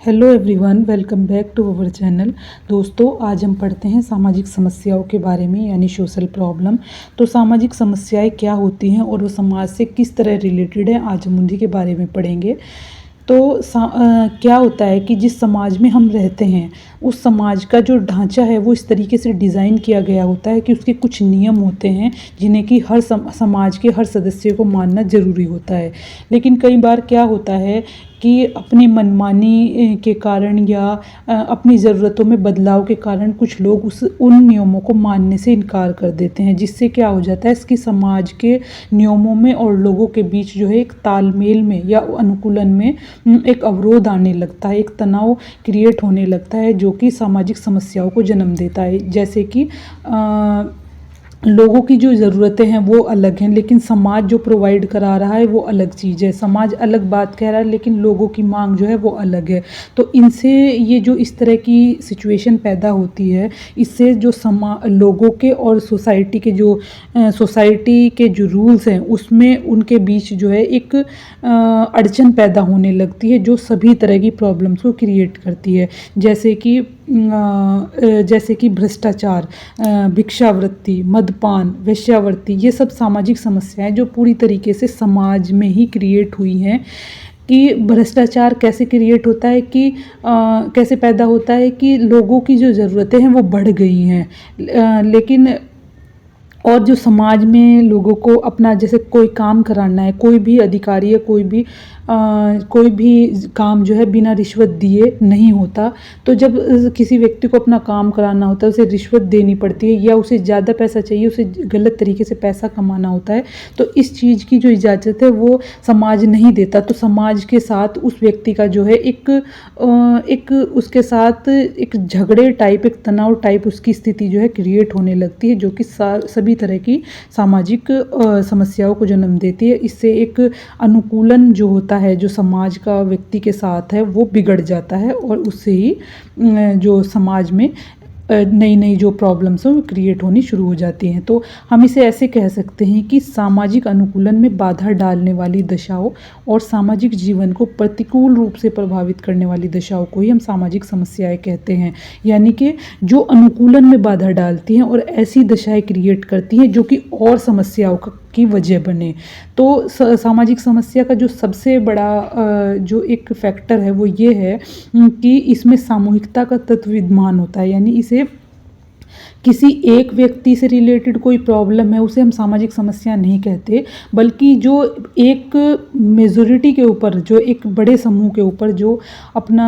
Hello everyone, welcome back to our channel. दोस्तों, आज हम पढ़ते हैं सामाजिक समस्याओं के बारे में, यानी सोशल प्रॉब्लम। तो सामाजिक समस्याएं क्या होती हैं और वो समाज से किस तरह रिलेटेड है, आज हम उन्हीं के बारे में पढ़ेंगे। तो क्या होता है कि जिस समाज में हम रहते हैं उस समाज का जो ढांचा है वो इस तरीके से डिज़ाइन किया गया होता है कि उसके कुछ नियम होते हैं जिन्हें कि हर समाज के हर सदस्य को मानना ज़रूरी होता है। लेकिन कई बार क्या होता है कि अपनी मनमानी के कारण या अपनी ज़रूरतों में बदलाव के कारण कुछ लोग उन नियमों को मानने से इनकार कर देते हैं, जिससे क्या हो जाता है इसकी समाज के नियमों में और लोगों के बीच जो है एक तालमेल में या अनुकूलन में एक अवरोध आने लगता है, एक तनाव क्रिएट होने लगता है जो कि सामाजिक समस्याओं को जन्म देता है। जैसे कि लोगों की जो ज़रूरतें हैं वो अलग हैं, लेकिन समाज जो प्रोवाइड करा रहा है वो अलग चीज़ है। समाज अलग बात कह रहा है लेकिन लोगों की मांग जो है वो अलग है। तो इनसे ये जो इस तरह की सिचुएशन पैदा होती है, इससे जो लोगों के और सोसाइटी के जो रूल्स हैं उसमें उनके बीच जो है एक अड़चन पैदा होने लगती है, जो सभी तरह की प्रॉब्लम्स को क्रिएट करती है। जैसे कि भ्रष्टाचार, भिक्षावृत्ति, मदपान, वेश्यावृत्ति, ये सब सामाजिक समस्याएं जो पूरी तरीके से समाज में ही क्रिएट हुई हैं। कि भ्रष्टाचार कैसे क्रिएट होता है कि कैसे पैदा होता है कि लोगों की जो ज़रूरतें हैं वो बढ़ गई हैं, लेकिन और जो समाज में लोगों को अपना जैसे कोई काम कराना है, कोई भी अधिकारी या कोई भी काम जो है बिना रिश्वत दिए नहीं होता। तो जब किसी व्यक्ति को अपना काम कराना होता है उसे रिश्वत देनी पड़ती है या उसे ज़्यादा पैसा चाहिए, उसे गलत तरीके से पैसा कमाना होता है, तो इस चीज़ की जो इजाज़त है वो समाज नहीं देता। तो समाज के साथ उस व्यक्ति का जो है एक उसके साथ एक झगड़े टाइप, एक तनाव टाइप उसकी स्थिति जो है क्रिएट होने लगती है, जो कि सभी तरह की सामाजिक समस्याओं को जन्म देती है। इससे एक अनुकूलन जो होता है, जो समाज का व्यक्ति के साथ है, वो बिगड़ जाता है और उससे ही जो समाज में नई नई जो प्रॉब्लम्स हैं वो क्रिएट होनी शुरू हो जाती हैं। तो हम इसे ऐसे कह सकते हैं कि सामाजिक अनुकूलन में बाधा डालने वाली दशाओं और सामाजिक जीवन को प्रतिकूल रूप से प्रभावित करने वाली दशाओं को ही हम सामाजिक समस्याएं कहते हैं। यानी कि जो अनुकूलन में बाधा डालती हैं और ऐसी दशाएं क्रिएट करती हैं जो कि और समस्याओं की वजह बने। तो सामाजिक समस्या का जो सबसे बड़ा जो एक फैक्टर है वो ये है कि इसमें सामूहिकता का तत्व विद्यमान होता है। यानी इसे किसी एक व्यक्ति से रिलेटेड कोई प्रॉब्लम है उसे हम सामाजिक समस्या नहीं कहते, बल्कि जो एक मेजॉरिटी के ऊपर, जो एक बड़े समूह के ऊपर जो अपना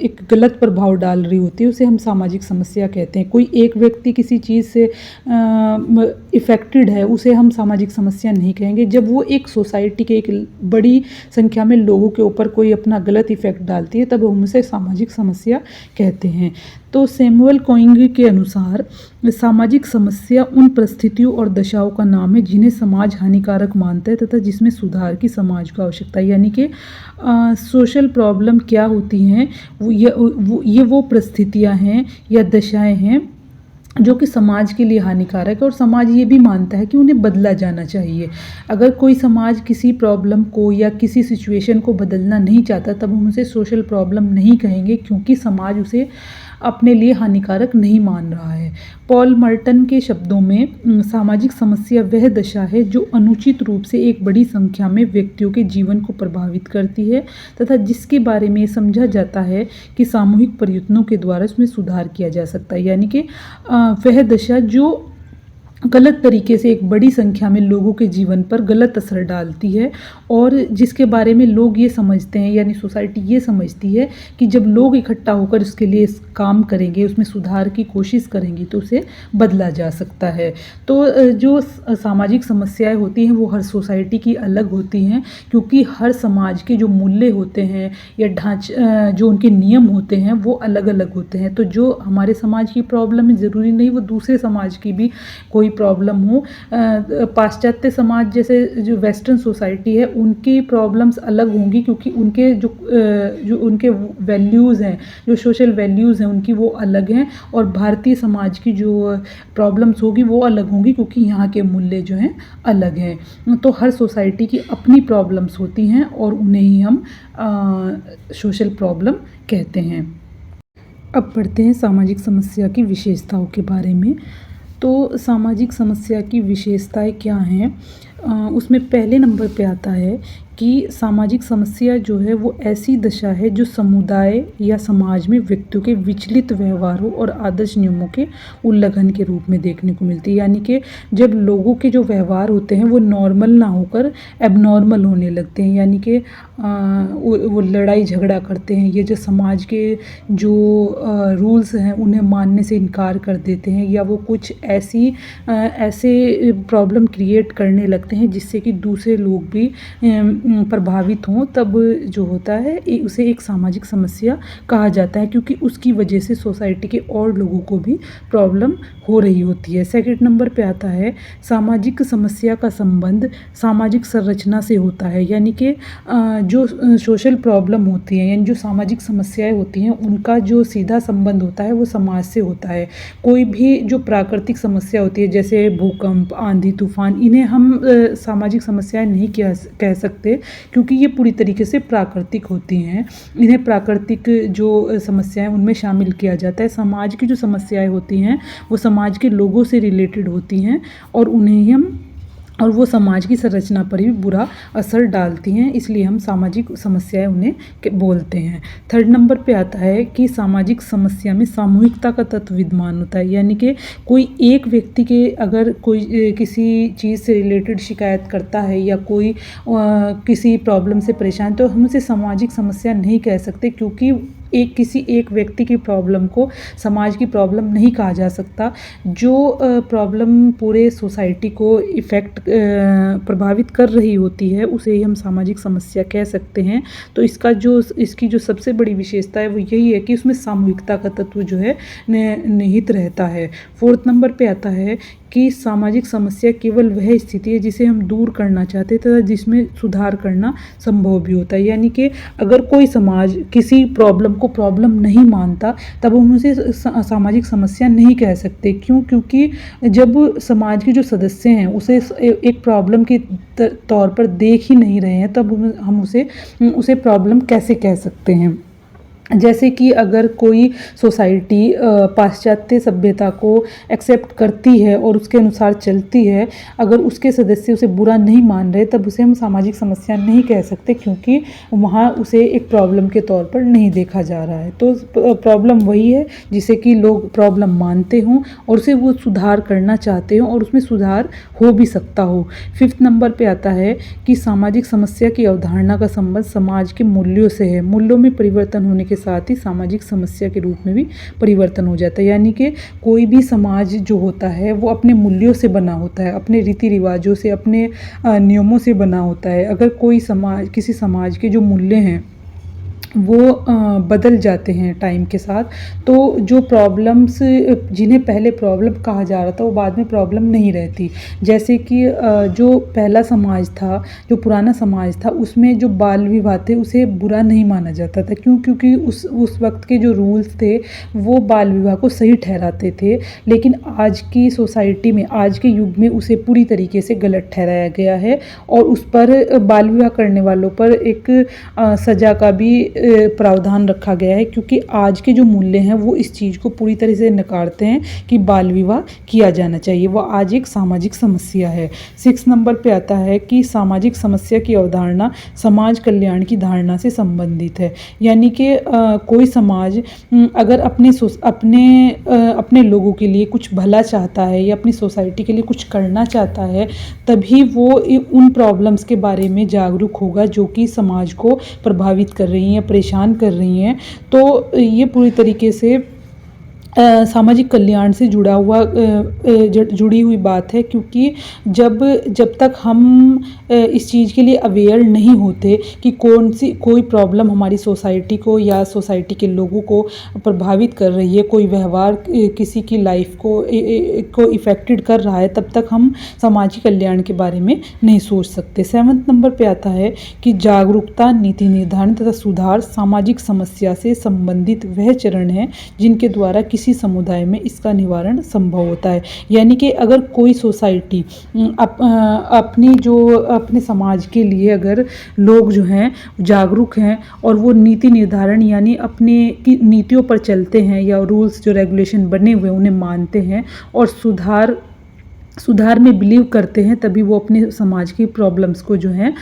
एक गलत प्रभाव डाल रही होती है उसे हम सामाजिक समस्या कहते हैं। कोई एक व्यक्ति किसी चीज़ से इफ़ेक्टेड है उसे हम सामाजिक समस्या नहीं कहेंगे। जब वो एक सोसाइटी के एक बड़ी संख्या में लोगों के ऊपर कोई अपना गलत इफ़ेक्ट डालती है तब हम उसे सामाजिक समस्या कहते हैं। तो सैमुअल कोइंग के अनुसार सामाजिक समस्या उन परिस्थितियों और दशाओं का नाम है जिन्हें समाज हानिकारक मानता है तथा जिसमें सुधार की समाज को आवश्यकता है। यानी कि सोशल प्रॉब्लम क्या होती हैं, ये वो परिस्थितियां हैं या दशाएं हैं जो कि समाज के लिए हानिकारक है और समाज ये भी मानता है कि उन्हें बदला जाना चाहिए। अगर कोई समाज किसी प्रॉब्लम को या किसी सिचुएशन को बदलना नहीं चाहता तब हम उसे सोशल प्रॉब्लम नहीं कहेंगे, क्योंकि समाज उसे अपने लिए हानिकारक नहीं मान रहा है। पॉल मर्टन के शब्दों में सामाजिक समस्या वह दशा है जो अनुचित रूप से एक बड़ी संख्या में व्यक्तियों के जीवन को प्रभावित करती है तथा जिसके बारे में समझा जाता है कि सामूहिक प्रयत्नों के द्वारा उसमें सुधार किया जा सकता है। यानी कि वह दशा जो गलत तरीके से एक बड़ी संख्या में लोगों के जीवन पर गलत असर डालती है और जिसके बारे में लोग ये समझते हैं, यानी सोसाइटी ये समझती है कि जब लोग इकट्ठा होकर उसके लिए काम करेंगे, उसमें सुधार की कोशिश करेंगे तो उसे बदला जा सकता है। तो जो सामाजिक समस्याएं होती हैं वो हर सोसाइटी की अलग होती हैं, क्योंकि हर समाज के जो मूल्य होते हैं या जो उनके नियम होते हैं वो अलग अलग होते हैं। तो जो हमारे समाज की प्रॉब्लम है ज़रूरी नहीं वो दूसरे समाज की भी कोई प्रॉब्लम हो। पाश्चात्य समाज जैसे जो वेस्टर्न सोसाइटी है उनकी प्रॉब्लम्स अलग होंगी, क्योंकि उनके जो उनके वैल्यूज़ हैं, जो सोशल वैल्यूज़ हैं उनकी वो अलग हैं, और भारतीय समाज की जो प्रॉब्लम्स होगी वो अलग होंगी, क्योंकि यहाँ के मूल्य जो हैं अलग हैं। तो हर सोसाइटी की अपनी प्रॉब्लम्स होती हैं और उन्हें ही हम सोशल प्रॉब्लम कहते हैं। अब पढ़ते हैं सामाजिक समस्या की विशेषताओं के बारे में। तो सामाजिक समस्या की विशेषताएं क्या हैं? उसमें पहले नंबर पे आता है कि सामाजिक समस्या जो है वो ऐसी दशा है जो समुदाय या समाज में व्यक्तियों के विचलित व्यवहारों और आदर्श नियमों के उल्लंघन के रूप में देखने को मिलती है। यानी कि जब लोगों के जो व्यवहार होते हैं वो नॉर्मल ना होकर एबनॉर्मल होने लगते हैं, यानी कि वो लड़ाई झगड़ा करते हैं, ये जो समाज के जो रूल्स हैं उन्हें मानने से इनकार कर देते हैं, या वो कुछ ऐसे प्रॉब्लम क्रिएट करने लगते हैं जिससे कि दूसरे लोग भी प्रभावित हों, तब जो होता है उसे एक सामाजिक समस्या कहा जाता है, क्योंकि उसकी वजह से सोसाइटी के और लोगों को भी प्रॉब्लम हो रही होती है। सेकंड नंबर पे आता है सामाजिक समस्या का संबंध सामाजिक संरचना से होता है, यानी कि जो सोशल प्रॉब्लम होती हैं यानी जो सामाजिक समस्याएं होती हैं उनका जो सीधा संबंध होता है वो समाज से होता है। कोई भी जो प्राकृतिक समस्या होती है जैसे भूकंप, आंधी, तूफान, इन्हें हम सामाजिक समस्याएं नहीं कह सकते, क्योंकि ये पूरी तरीके से प्राकृतिक होती हैं। इन्हें प्राकृतिक जो समस्याएं उनमें शामिल किया जाता है। समाज की जो समस्याएं होती हैं वो समाज के लोगों से रिलेटेड होती हैं, और वो समाज की संरचना पर भी बुरा असर डालती हैं, इसलिए हम सामाजिक समस्याएं उन्हें बोलते हैं। थर्ड नंबर पे आता है कि सामाजिक समस्या में सामूहिकता का तत्व विद्यमान होता है, यानी कि कोई एक व्यक्ति के अगर कोई किसी चीज़ से रिलेटेड शिकायत करता है या कोई किसी प्रॉब्लम से परेशान, तो हम उसे सामाजिक समस्या नहीं कह सकते, क्योंकि किसी एक व्यक्ति की प्रॉब्लम को समाज की प्रॉब्लम नहीं कहा जा सकता। जो प्रॉब्लम पूरे सोसाइटी को प्रभावित कर रही होती है उसे ही हम सामाजिक समस्या कह सकते हैं। तो इसकी जो सबसे बड़ी विशेषता है वो यही है कि उसमें सामूहिकता का तत्व जो है निहित रहता है। फोर्थ नंबर पे आता है कि सामाजिक समस्या केवल वह स्थिति है जिसे हम दूर करना चाहते हैं तथा जिसमें सुधार करना संभव भी होता है। यानी कि अगर कोई समाज किसी प्रॉब्लम को प्रॉब्लम नहीं मानता तब हम उसे सामाजिक समस्या नहीं कह सकते। क्यों? क्योंकि जब समाज के जो सदस्य हैं उसे एक प्रॉब्लम के तौर पर देख ही नहीं रहे हैं, तब हम उसे प्रॉब्लम कैसे कह सकते हैं। जैसे कि अगर कोई सोसाइटी पाश्चात्य सभ्यता को एक्सेप्ट करती है और उसके अनुसार चलती है, अगर उसके सदस्य उसे बुरा नहीं मान रहे तब उसे हम सामाजिक समस्या नहीं कह सकते, क्योंकि वहाँ उसे एक प्रॉब्लम के तौर पर नहीं देखा जा रहा है। तो प्रॉब्लम वही है जिसे कि लोग प्रॉब्लम मानते हों और उसे वो सुधार करना चाहते हों और उसमें सुधार हो भी सकता हो। फिफ्थ नंबर पे आता है कि सामाजिक समस्या की अवधारणा का संबंध समाज के मूल्यों से है। मूल्यों में परिवर्तन होने के साथ ही सामाजिक समस्या के रूप में भी परिवर्तन हो जाता है। यानी कि कोई भी समाज जो होता है वो अपने मूल्यों से बना होता है, अपने रीति रिवाजों से, अपने नियमों से बना होता है। अगर किसी समाज के जो मूल्य हैं वो बदल जाते हैं टाइम के साथ, तो जो प्रॉब्लम्स जिन्हें पहले प्रॉब्लम कहा जा रहा था वो बाद में प्रॉब्लम नहीं रहती। जैसे कि जो पहला समाज था, जो पुराना समाज था, उसमें जो बाल विवाह थे उसे बुरा नहीं माना जाता था। क्यों? क्योंकि उस वक्त के जो रूल्स थे वो बाल विवाह को सही ठहराते थे। लेकिन आज की सोसाइटी में, आज के युग में उसे पूरी तरीके से गलत ठहराया गया है और उस पर बाल विवाह करने वालों पर एक सज़ा का भी प्रावधान रखा गया है, क्योंकि आज के जो मूल्य हैं वो इस चीज़ को पूरी तरह से नकारते हैं कि बाल विवाह किया जाना चाहिए। वो आज एक सामाजिक समस्या है। 6 नंबर पे आता है कि सामाजिक समस्या की अवधारणा समाज कल्याण की धारणा से संबंधित है। यानी कि कोई समाज अगर अपने लोगों के लिए कुछ भला चाहता है या अपनी सोसाइटी के लिए कुछ करना चाहता है, तभी वो उन प्रॉब्लम्स के बारे में जागरूक होगा जो कि समाज को प्रभावित कर रही हैं, परेशान कर रही हैं। तो ये पूरी तरीके से सामाजिक कल्याण से जुड़ा हुआ जुड़ी हुई बात है, क्योंकि जब तक हम इस चीज़ के लिए अवेयर नहीं होते कि कोई प्रॉब्लम हमारी सोसाइटी को या सोसाइटी के लोगों को प्रभावित कर रही है, कोई व्यवहार किसी की लाइफ को इफ़ेक्टेड कर रहा है, तब तक हम सामाजिक कल्याण के बारे में नहीं सोच सकते। 7वें नंबर पे आता है कि जागरूकता, नीति निर्धारण तथा सुधार सामाजिक समस्या से संबंधित वह चरण है जिनके द्वारा किसी समुदाय में इसका निवारण संभव होता है। यानी कि अगर कोई सोसाइटी अपने समाज के लिए अगर लोग जो हैं जागरूक हैं और वो नीति निर्धारण यानी अपने की नीतियों पर चलते हैं या रूल्स जो रेगुलेशन बने हुए उन्हें मानते हैं और सुधार में बिलीव करते हैं, तभी वो अपने समाज की प्रॉब्लम्स को जो है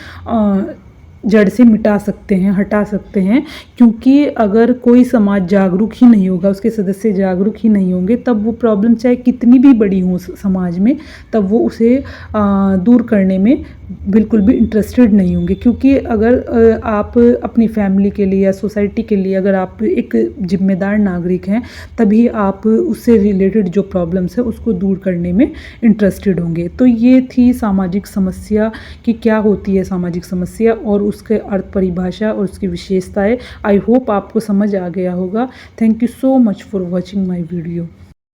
जड़ से मिटा सकते हैं, हटा सकते हैं। क्योंकि अगर कोई समाज जागरूक ही नहीं होगा, उसके सदस्य जागरूक ही नहीं होंगे, तब वो प्रॉब्लम चाहे कितनी भी बड़ी हो समाज में, तब वो उसे दूर करने में बिल्कुल भी इंटरेस्टेड नहीं होंगे। क्योंकि अगर आप अपनी फैमिली के लिए या सोसाइटी के लिए अगर आप एक जिम्मेदार नागरिक हैं, तभी आप उससे रिलेटेड जो प्रॉब्लम्स है उसको दूर करने में इंटरेस्टेड होंगे। तो ये थी सामाजिक समस्या कि क्या होती है सामाजिक समस्या और उसके अर्थ, परिभाषा और उसकी विशेषताएं। आई होप आपको समझ आ गया होगा। Thank you so much for watching my video.